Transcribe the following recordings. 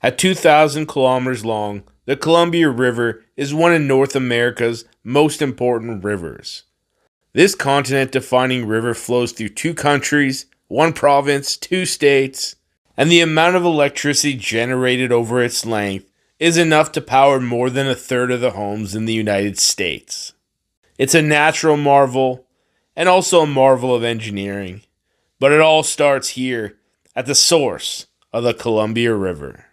At 2,000 kilometers long, the Columbia River is one of North America's most important rivers. This continent-defining river flows through 2 countries, 1 province, 2 states, and the amount of electricity generated over its length is enough to power more than a third of the homes in the United States. It's a natural marvel, and also a marvel of engineering, but it all starts here, at the source of the Columbia River.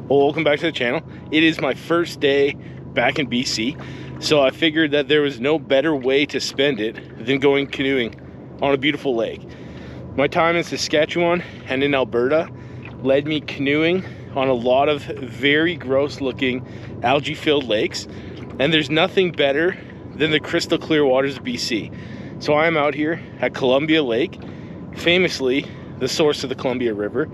Well, welcome back to the channel. It is my first day back in BC, so I figured that there was no better way to spend it than going canoeing on a beautiful lake. My time in Saskatchewan and in Alberta led me canoeing on a lot of very gross looking algae filled lakes, and there's nothing better than the crystal clear waters of BC. So I am out here at Columbia Lake, famously the source of the Columbia River.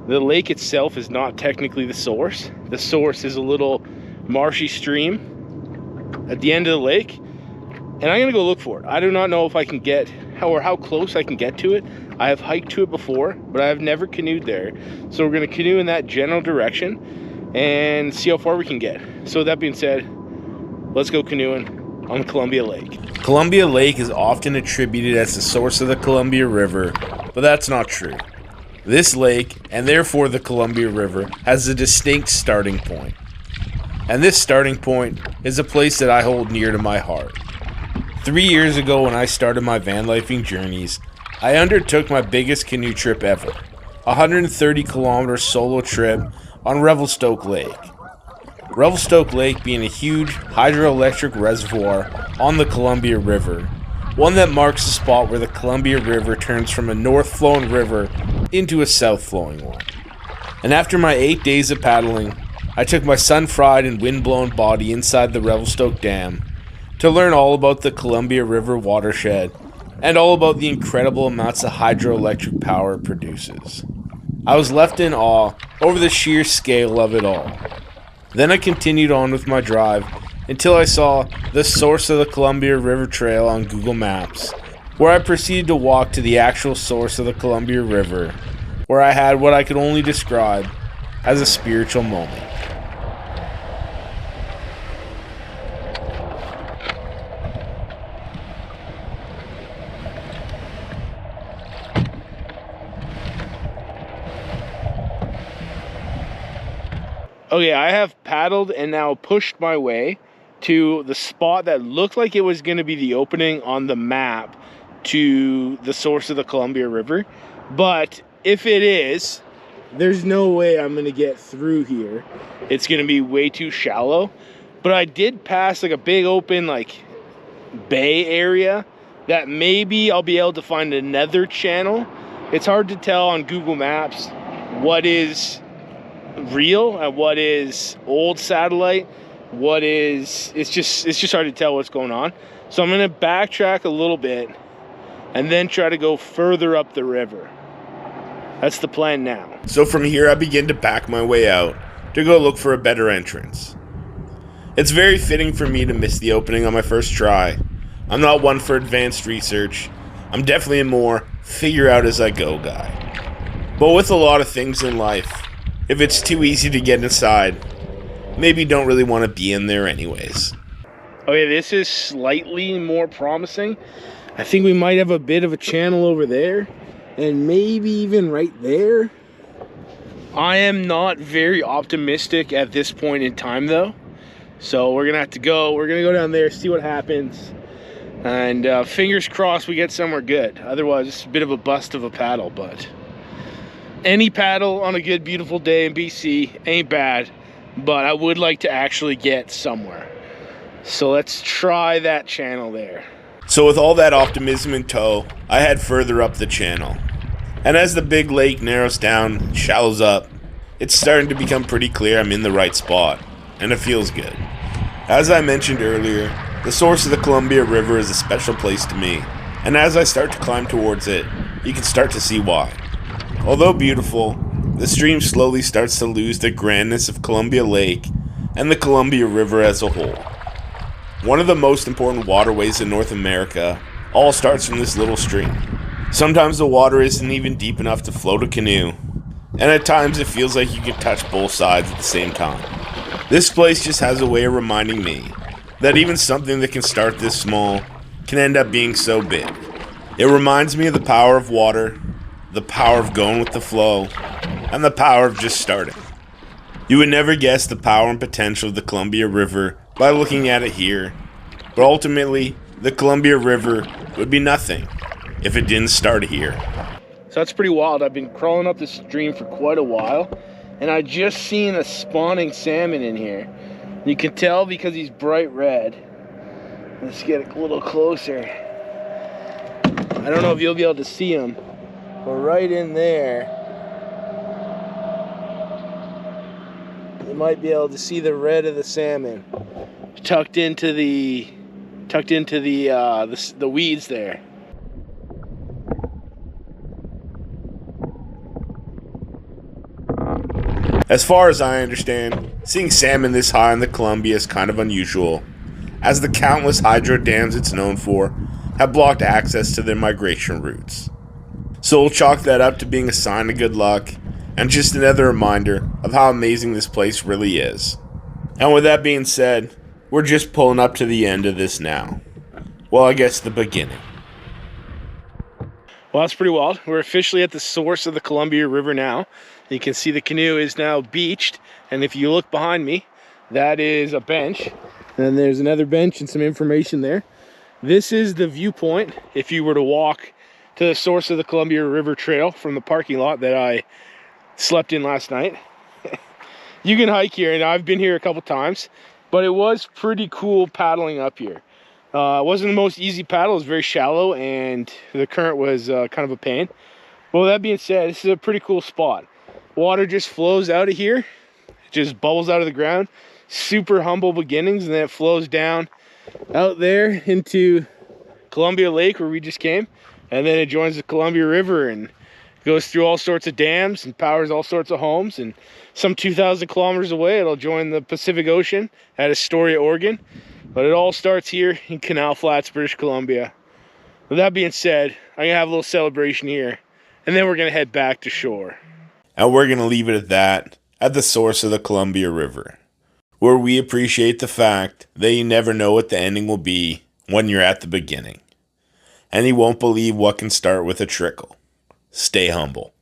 The lake itself is not technically the source. The source is a little marshy stream at the end of the lake, and I'm gonna go look for it. I do not know if I can get how close I can get to it. I have hiked to it before, but I have never canoed there. So we're gonna canoe in that general direction and see how far we can get. So with that being said, let's go canoeing on Columbia Lake. Columbia Lake is often attributed as the source of the Columbia River, but that's not true. This lake, and therefore the Columbia River, has a distinct starting point. And this starting point is a place that I hold near to my heart. 3 years ago, when I started my van lifing journeys, I undertook my biggest canoe trip ever, a 130-kilometer solo trip on Revelstoke Lake. Revelstoke Lake being a huge hydroelectric reservoir on the Columbia River, one that marks the spot where the Columbia River turns from a north-flowing river into a south-flowing one. And after my 8 days of paddling, I took my sun-fried and wind-blown body inside the Revelstoke Dam to learn all about the Columbia River watershed and all about the incredible amounts of hydroelectric power it produces. I was left in awe over the sheer scale of it all. Then I continued on with my drive until I saw the source of the Columbia River Trail on Google Maps, where I proceeded to walk to the actual source of the Columbia River, where I had what I could only describe as a spiritual moment. Okay, I have paddled and now pushed my way to the spot that looked like it was going to be the opening on the map to the source of the Columbia River. But if it is, there's no way I'm going to get through here. It's going to be way too shallow. But I did pass like a big open like bay area that maybe I'll be able to find another channel. It's hard to tell on Google Maps what is real and what is old satellite, what is it's just hard to tell what's going on. So I'm going to backtrack a little bit and then try to go further up the river. That's the plan now. So from here I begin to back my way out to go look for a better entrance. It's very fitting for me to miss the opening on my first try. I'm not one for advanced research. I'm definitely a more figure out as I go guy. But with a lot of things in life, if it's too easy to get inside, maybe you don't really want to be in there anyways. Okay, this is slightly more promising. I think we might have a bit of a channel over there, and maybe even right there. I am not very optimistic at this point in time though. So we're gonna go down there, see what happens. And fingers crossed we get somewhere good. Otherwise, it's a bit of a bust of a paddle, but any paddle on a good, beautiful day in BC ain't bad, but I would like to actually get somewhere. So let's try that channel there. So with all that optimism in tow, I head further up the channel. And as the big lake narrows down, shallows up, it's starting to become pretty clear I'm in the right spot, and it feels good. As I mentioned earlier, the source of the Columbia River is a special place to me, and as I start to climb towards it, you can start to see why. Although beautiful, the stream slowly starts to lose the grandness of Columbia Lake and the Columbia River as a whole. One of the most important waterways in North America all starts from this little stream. Sometimes the water isn't even deep enough to float a canoe, and at times it feels like you can touch both sides at the same time. This place just has a way of reminding me that even something that can start this small can end up being so big. It reminds me of the power of water, the power of going with the flow, and the power of just starting. You would never guess the power and potential of the Columbia River by looking at it here, but ultimately, the Columbia River would be nothing if it didn't start here. So that's pretty wild. I've been crawling up this stream for quite a while, and I just seen a spawning salmon in here. You can tell because he's bright red. Let's get a little closer. I don't know if you'll be able to see him, but right in there, you might be able to see the red of the salmon tucked into the weeds there. As far as I understand, seeing salmon this high in the Columbia is kind of unusual, as the countless hydro dams it's known for have blocked access to their migration routes. So we'll chalk that up to being a sign of good luck, and just another reminder of how amazing this place really is. And with that being said, we're just pulling up to the end of this now. Well, I guess the beginning. Well, that's pretty wild. We're officially at the source of the Columbia River now. You can see the canoe is now beached, and if you look behind me, that is a bench, and then there's another bench and some information there. This is the viewpoint if you were to walk to the source of the Columbia River Trail from the parking lot that I slept in last night. You can hike here, and I've been here a couple times, but it was pretty cool paddling up here. It wasn't the most easy paddle. It was very shallow, and the current was kind of a pain. Well, with that being said, this is a pretty cool spot. Water just flows out of here, just bubbles out of the ground. Super humble beginnings, and then it flows down out there into Columbia Lake where we just came, and then it joins the Columbia River and goes through all sorts of dams and powers all sorts of homes, and some 2,000 kilometers away it'll join the Pacific Ocean at Astoria, Oregon. But it all starts here in Canal Flats, British Columbia. With that being said, I'm gonna have a little celebration here, and then we're gonna head back to shore. And we're going to leave it at that, at the source of the Columbia River, where we appreciate the fact that you never know what the ending will be when you're at the beginning. And you won't believe what can start with a trickle. Stay humble.